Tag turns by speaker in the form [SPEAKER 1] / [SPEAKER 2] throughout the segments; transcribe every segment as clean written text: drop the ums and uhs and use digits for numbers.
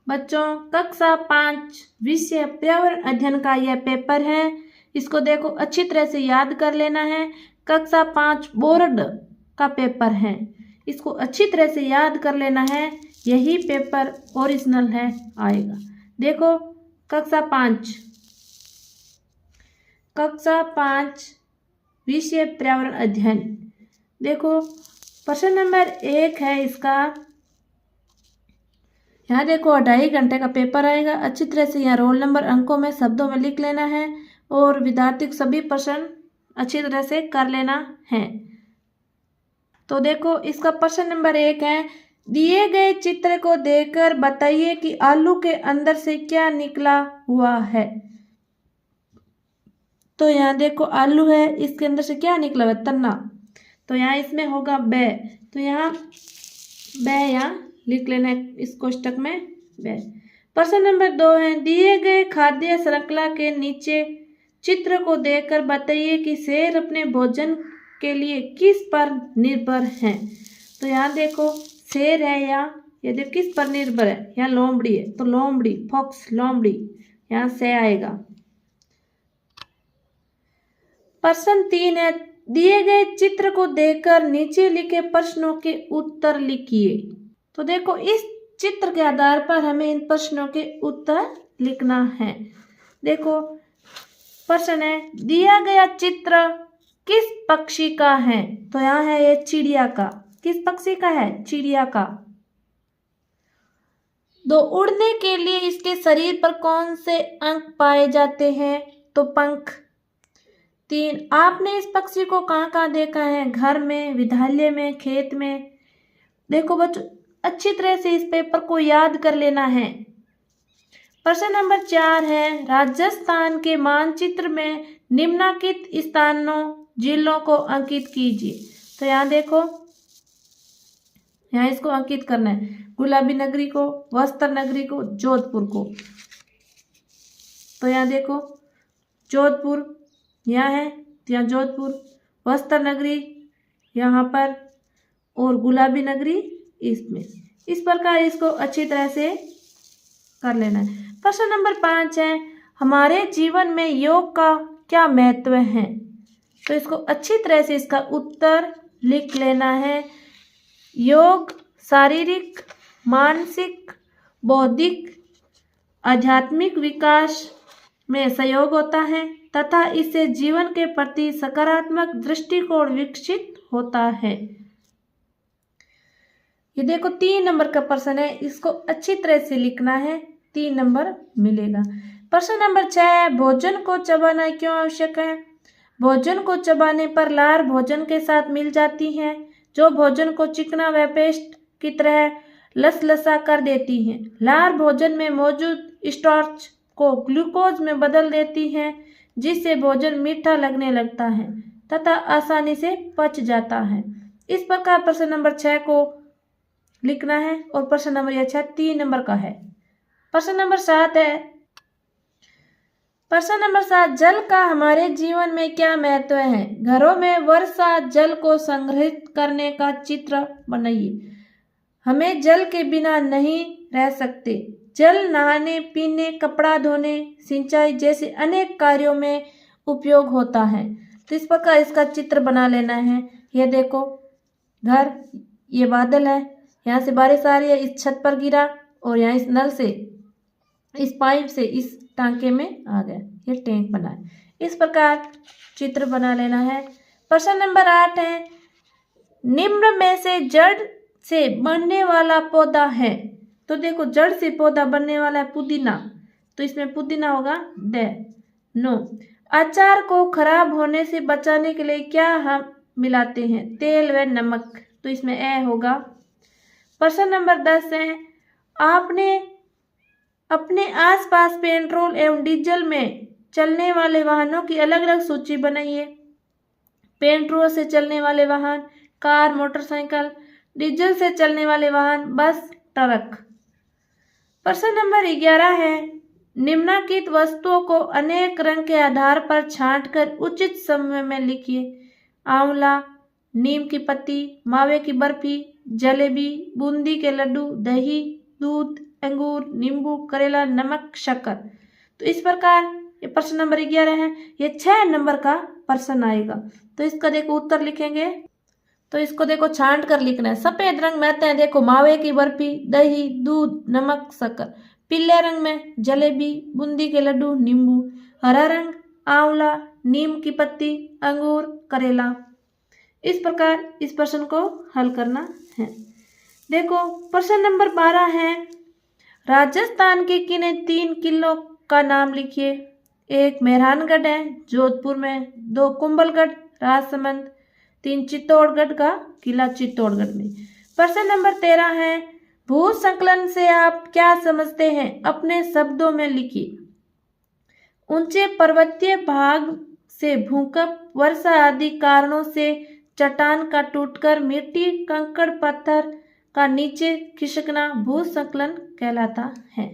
[SPEAKER 1] बच्चों कक्षा 5 विषय पर्यावरण अध्ययन का यह पेपर है। इसको देखो अच्छी तरह से याद कर लेना है। कक्षा 5 बोर्ड का पेपर है, इसको अच्छी तरह से याद कर लेना है। यही पेपर ओरिजिनल है आएगा। देखो कक्षा 5 विषय पर्यावरण अध्ययन। देखो प्रश्न नंबर 1 है इसका। यहाँ देखो 2.5 घंटे का पेपर आएगा। अच्छी तरह से यहाँ रोल नंबर अंकों में शब्दों में लिख लेना है और विद्यार्थी को सभी प्रश्न अच्छी तरह से कर लेना है। तो देखो इसका प्रश्न नंबर 1 है, दिए गए चित्र को देखकर बताइए कि आलू के अंदर से क्या निकला हुआ है। तो यहाँ देखो आलू है, इसके अंदर से क्या निकला हुआ है, तना। तो यहाँ इसमें होगा ब, तो यहाँ ब यहाँ लिख लेना है इस कोष्टक में ब। प्रश्न नंबर 2 है, दिए गए खाद्य श्रृंखला के नीचे चित्र को देखकर बताइए कि शेर अपने भोजन के लिए किस पर निर्भर हैं। तो यहाँ देखो शेर है, यहाँ ये देखो किस पर निर्भर है, यहाँ लोमड़ी है, तो लोमड़ी फॉक्स लोमड़ी यहाँ से आएगा। प्रश्न 3 है, दिए गए चित्र को देखकर नीचे लिखे प्रश्नों के उत्तर लिखिए। तो देखो इस चित्र के आधार पर हमें इन प्रश्नों के उत्तर लिखना है। देखो प्रश्न है, दिया गया चित्र किस पक्षी का है। तो यहाँ है ये चिड़िया का। किस पक्षी का है, चिड़िया का। 2 उड़ने के लिए इसके शरीर पर कौन से अंग पाए जाते हैं। तो पंख। 3 आपने इस पक्षी को कहाँ कहाँ देखा है, घर में, विद्यालय में, खेत में। देखो बच्चों अच्छी तरह से इस पेपर को याद कर लेना है। प्रश्न नंबर 4 है, राजस्थान के मानचित्र में निम्नलिखित स्थानों जिलों को अंकित कीजिए। तो यहाँ देखो यहाँ इसको अंकित करना है, गुलाबी नगरी को, वस्त्र नगरी को, जोधपुर को। तो यहाँ देखो जोधपुर यहाँ है, तो यहाँ जोधपुर, वस्त्र नगरी यहाँ पर और गुलाबी नगरी इसमें। इस प्रकार इसको अच्छी तरह से कर लेना है। प्रश्न नंबर 5 है, हमारे जीवन में योग का क्या महत्व है। तो इसको अच्छी तरह से इसका उत्तर लिख लेना है। योग शारीरिक, मानसिक, बौद्धिक, आध्यात्मिक विकास में सहयोग होता है तथा इससे जीवन के प्रति सकारात्मक दृष्टिकोण विकसित होता है। ये देखो 3 नंबर का प्रश्न है, इसको अच्छी तरह से लिखना है, 3 नंबर मिलेगा। प्रश्न नंबर 6, भोजन को चबाना क्यों आवश्यक है। भोजन को चबाने पर लार भोजन के साथ मिल जाती है, जो भोजन को चिकना व पेस्ट की तरह लसलसा कर देती है। लार भोजन में मौजूद स्टार्च को ग्लूकोज में बदल देती है, जिससे भोजन मीठा लगने लगता है तथा आसानी से पच जाता है। इस प्रकार प्रश्न नंबर 6 को लिखना है और प्रश्न नंबर 3 नंबर का है। प्रश्न नंबर 7 है, प्रश्न नंबर 7, जल का हमारे जीवन में क्या महत्व है। घरों में वर्षा जल को संग्रहित करने का चित्र बनाइए। हमें जल के बिना नहीं रह सकते। जल नहाने, पीने, कपड़ा धोने, सिंचाई जैसे अनेक कार्यों में उपयोग होता है। तो इस प्रकार इसका चित्र बना लेना है। ये देखो घर, ये बादल है, यहाँ से बारिश आ रही है, इस छत पर गिरा और यहाँ इस नल से, इस पाइप से इस टांके में आ गया, ये टैंक बना है। इस प्रकार चित्र बना लेना है। प्रश्न नंबर 8 है, निम्न में से जड़ से बनने वाला पौधा है। तो देखो जड़ से पौधा बनने वाला है पुदीना, तो इसमें पुदीना होगा नो। अचार को खराब होने से बचाने के लिए क्या हम मिलाते हैं, तेल व नमक, तो इसमें ए होगा। प्रश्न नंबर 10 है, आपने अपने आसपास पेट्रोल एवं डीजल में चलने वाले वाहनों की अलग अलग सूची बनाइए। पेट्रोल से चलने वाले वाहन कार, मोटरसाइकिल, डीजल से चलने वाले वाहन बस, ट्रक। प्रश्न नंबर 11 है, निम्नलिखित वस्तुओं को अनेक रंग के आधार पर छांटकर उचित समय में लिखिए। आंवला, नीम की पत्ती, मावे की बर्फी, जलेबी, बूंदी के लड्डू, दही, दूध, अंगूर, नींबू, करेला, नमक, शक्कर। तो इस प्रकार ये प्रश्न नंबर 11 है, ये 6 नंबर का प्रश्न आएगा। तो इसका देखो उत्तर लिखेंगे, तो इसको देखो छांट कर लिखना है। सफेद रंग में आते हैं देखो मावे की बर्फी, दही, दूध, नमक, शक्कर। पीले रंग में जलेबी, बूंदी के लड्डू, नींबू। हरा रंग आंवला, नीम की पत्ती, अंगूर, करेला। इस प्रकार इस प्रश्न को हल करना है। देखो प्रश्न नंबर 12 है, राजस्थान के किन्हीं 3 किलों का नाम लिखिए। एक मेहरानगढ़ है जोधपुर में, 2 कुंभलगढ़ राजसमंद, 3 चित्तौड़गढ़ का किला चित्तौड़गढ़ में। प्रश्न नंबर 13 है, भू संकलन से आप क्या समझते हैं, अपने शब्दों में लिखिए। ऊंचे पर्वतीय भाग से भूकंप, वर्षा आदि कारणों से चट्टान का टूटकर मिट्टी, कंकड़, पत्थर का नीचे खिसकना भूस्खलन कहलाता है।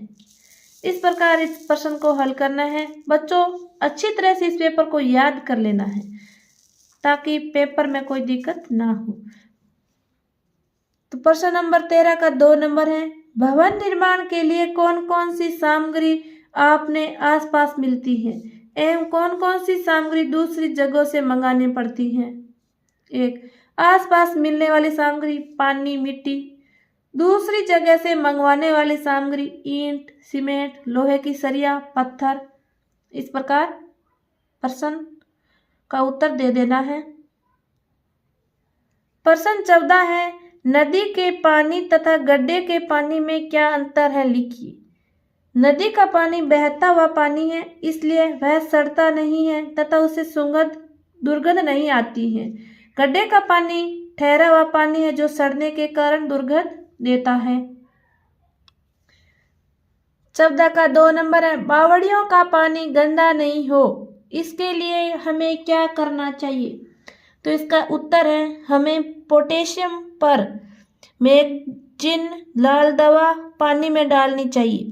[SPEAKER 1] इस प्रकार इस प्रश्न को हल करना है। बच्चों अच्छी तरह से इस पेपर को याद कर लेना है ताकि पेपर में कोई दिक्कत ना हो। तो प्रश्न नंबर 13 का 2 नंबर है, भवन निर्माण के लिए कौन कौन सी सामग्री आपने आसपास मिलती है एवं कौन कौन सी सामग्री दूसरी जगहों से मंगानी पड़ती है। एक, आसपास मिलने वाली सामग्री पानी, मिट्टी। दूसरी जगह से मंगवाने वाली सामग्री ईंट, सीमेंट, लोहे की सरिया, पत्थर। इस प्रकार प्रश्न का उत्तर दे देना है। प्रश्न 14 है, नदी के पानी तथा गड्ढे के पानी में क्या अंतर है, लिखिए। नदी का पानी बहता हुआ पानी है, इसलिए वह सड़ता नहीं है तथा उसे दुर्गंध नहीं आती है। गड्ढे का पानी ठहरा हुआ पानी है जो सड़ने के कारण दुर्गंध देता है। 14 का 2 नंबर है, बावड़ियों का पानी गंदा नहीं हो, इसके लिए हमें क्या करना चाहिए। तो इसका उत्तर है, हमें पोटेशियम पर मैगजीन लाल दवा पानी में डालनी चाहिए।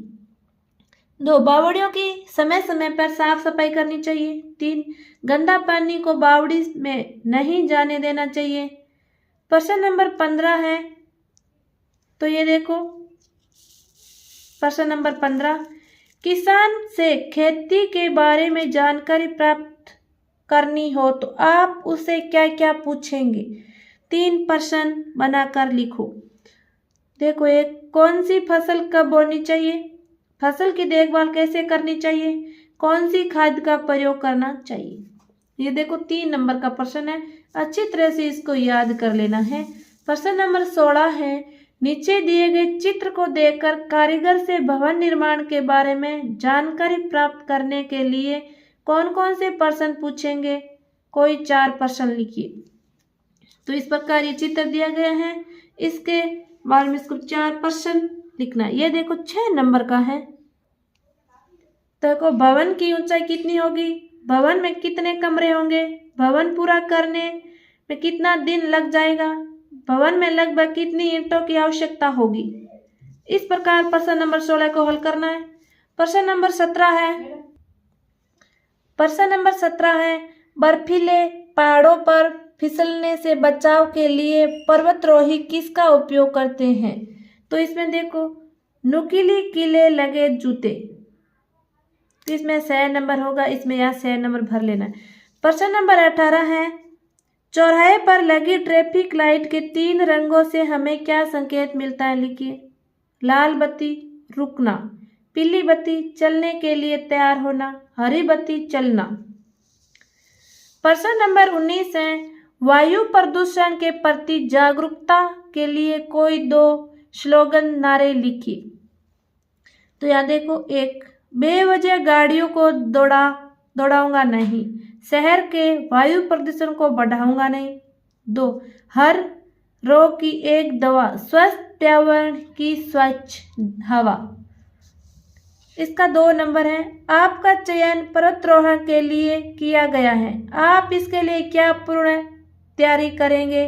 [SPEAKER 1] 2, बावड़ियों की समय समय पर साफ सफाई करनी चाहिए। 3, गंदा पानी को बावड़ी में नहीं जाने देना चाहिए। प्रश्न नंबर 15 है, तो ये देखो प्रश्न नंबर 15, किसान से खेती के बारे में जानकारी प्राप्त करनी हो तो आप उसे क्या क्या पूछेंगे। 3 प्रश्न बनाकर लिखो। देखो, एक, कौन सी फसल कब बोनी चाहिए, फसल की देखभाल कैसे करनी चाहिए, कौन सी खाद का प्रयोग करना चाहिए। ये देखो 3 नंबर का प्रश्न है, अच्छी तरह से इसको याद कर लेना है। प्रश्न नंबर 16 है, नीचे दिए गए चित्र को देखकर कारीगर से भवन निर्माण के बारे में जानकारी प्राप्त करने के लिए कौन कौन से प्रश्न पूछेंगे, कोई 4 प्रश्न लिखिए। तो इस प्रकार ये चित्र दिया गया है, इसके बारे में इसको 4 प्रश्न लिखना है। ये देखो 6 नंबर का है। देखो, भवन की ऊंचाई कितनी होगी, भवन में कितने कमरे होंगे, भवन पूरा करने में कितना दिन लग जाएगा, भवन में लगभग कितनी ईंटों की आवश्यकता होगी। इस प्रकार प्रश्न नंबर 16 को हल करना है। प्रश्न नंबर 17 है, प्रश्न नंबर 17 है, बर्फीले पहाड़ों पर फिसलने से बचाव के लिए पर्वतारोही किसका उपयोग करते हैं। तो इसमें देखो, नुकीली कीले लगे जूते। तो इसमें 6 नंबर होगा, इसमें यहाँ 6 नंबर भर लेना है। प्रश्न नंबर 18 है, चौराहे पर लगी ट्रैफिक लाइट के 3 रंगों से हमें क्या संकेत मिलता है, लिखिए। लाल बत्ती रुकना, पीली बत्ती चलने के लिए तैयार होना, हरी बत्ती चलना। प्रश्न नंबर 19 है, वायु प्रदूषण के प्रति जागरूकता के लिए कोई 2 स्लोगन नारे लिखिए। तो यहाँ देखो, 1, बेवजह गाड़ियों को दौड़ाऊंगा नहीं, शहर के वायु प्रदूषण को बढ़ाऊंगा नहीं। 2, हर रोग की एक दवा, स्वस्थ पर्यावरण की स्वच्छ हवा। इसका 2 नंबर है, आपका चयन पर्वतारोहण के लिए किया गया है, आप इसके लिए क्या पूर्ण तैयारी करेंगे,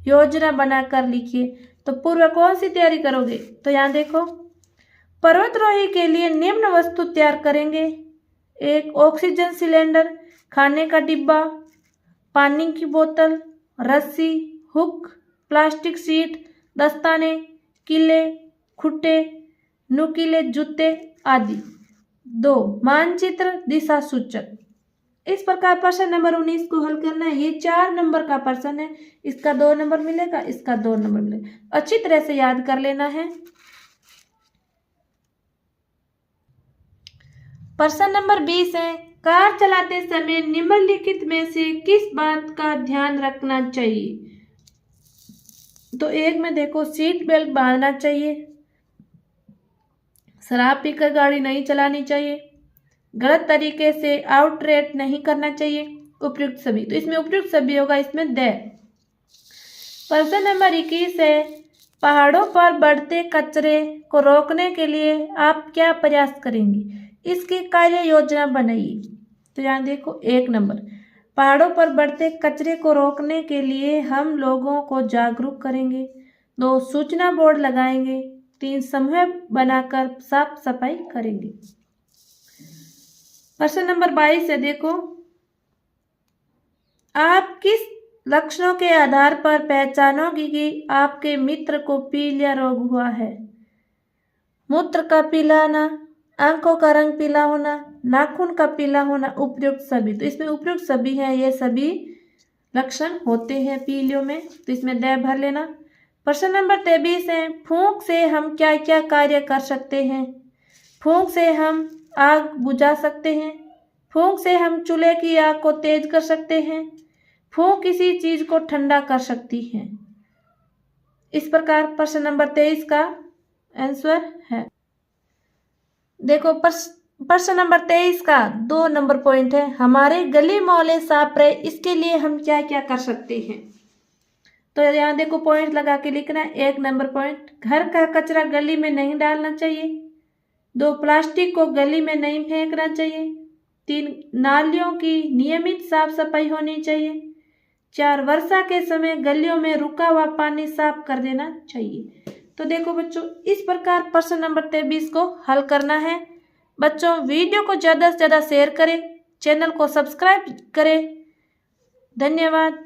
[SPEAKER 1] योजना बनाकर लिखिए। तो पूर्व कौन सी तैयारी करोगे, तो यहाँ देखो, पर्वतारोही के लिए निम्न वस्तु तैयार करेंगे। 1, ऑक्सीजन सिलेंडर, खाने का डिब्बा, पानी की बोतल, रस्सी, हुक, प्लास्टिक शीट, दस्ताने, किले, खुट्टे, नुकीले जूते आदि। 2 मानचित्र दिशा सूचक। इस प्रकार प्रश्न नंबर 19 को हल करना है। ये 4 नंबर का प्रश्न है, इसका 2 नंबर मिलेगा, इसका 2 नंबर मिलेगा। अच्छी तरह से याद कर लेना है। प्रश्न नंबर 20 है, कार चलाते समय निम्नलिखित में से किस बात का ध्यान रखना चाहिए? तो एक में देखो, सीट बेल्ट बांधना चाहिए, शराब पीकर गाड़ी नहीं चलानी चाहिए, गलत तरीके से आउटरेट नहीं करना चाहिए, उपयुक्त सभी। तो इसमें उपयुक्त सभी होगा, इसमें द। प्रश्न नंबर 21 है, पहाड़ों पर बढ़ते कचरे को रोकने के लिए आप क्या प्रयास करेंगे? इसकी कार्य योजना बनाइए। तो यहाँ देखो, 1 नंबर, पहाड़ों पर बढ़ते कचरे को रोकने के लिए हम लोगों को जागरूक करेंगे। 2 सूचना बोर्ड लगाएंगे। 3 समूह बनाकर साफ सफाई करेंगे। प्रश्न नंबर 22 है, देखो, आप किस लक्षणों के आधार पर पहचानोगे कि आपके मित्र को पीलिया रोग हुआ है? मूत्र का पीलाना, आंखों का रंग पीला होना, नाखून का पीला होना, उपयुक्त सभी। तो इसमें उपयुक्त सभी है, ये सभी लक्षण होते हैं पीलियो में। तो इसमें द भर लेना। प्रश्न नंबर 23 है, फूंक से हम क्या क्या कार्य कर सकते हैं? फूंक से हम आग बुझा सकते हैं, फूंक से हम चूल्हे की आग को तेज कर सकते हैं, फूंक किसी चीज को ठंडा कर सकती है। इस प्रकार प्रश्न नंबर 23 का आंसर है। देखो, प्रश्न नंबर 23 का 2 नंबर पॉइंट है, हमारे गली मोहल्ले साफ रहे इसके लिए हम क्या क्या कर सकते हैं? तो यहाँ देखो, पॉइंट लगा के लिखना है। 1 नंबर पॉइंट, घर का कचरा गली में नहीं डालना चाहिए। 2 प्लास्टिक को गली में नहीं फेंकना चाहिए। 3 नालियों की नियमित साफ सफाई होनी चाहिए। 4 वर्षा के समय गलियों में रुका हुआ पानी साफ कर देना चाहिए। तो देखो बच्चों, इस प्रकार प्रश्न नंबर 23 को हल करना है। बच्चों, वीडियो को ज़्यादा से ज़्यादा शेयर करें, चैनल को सब्सक्राइब करें। धन्यवाद।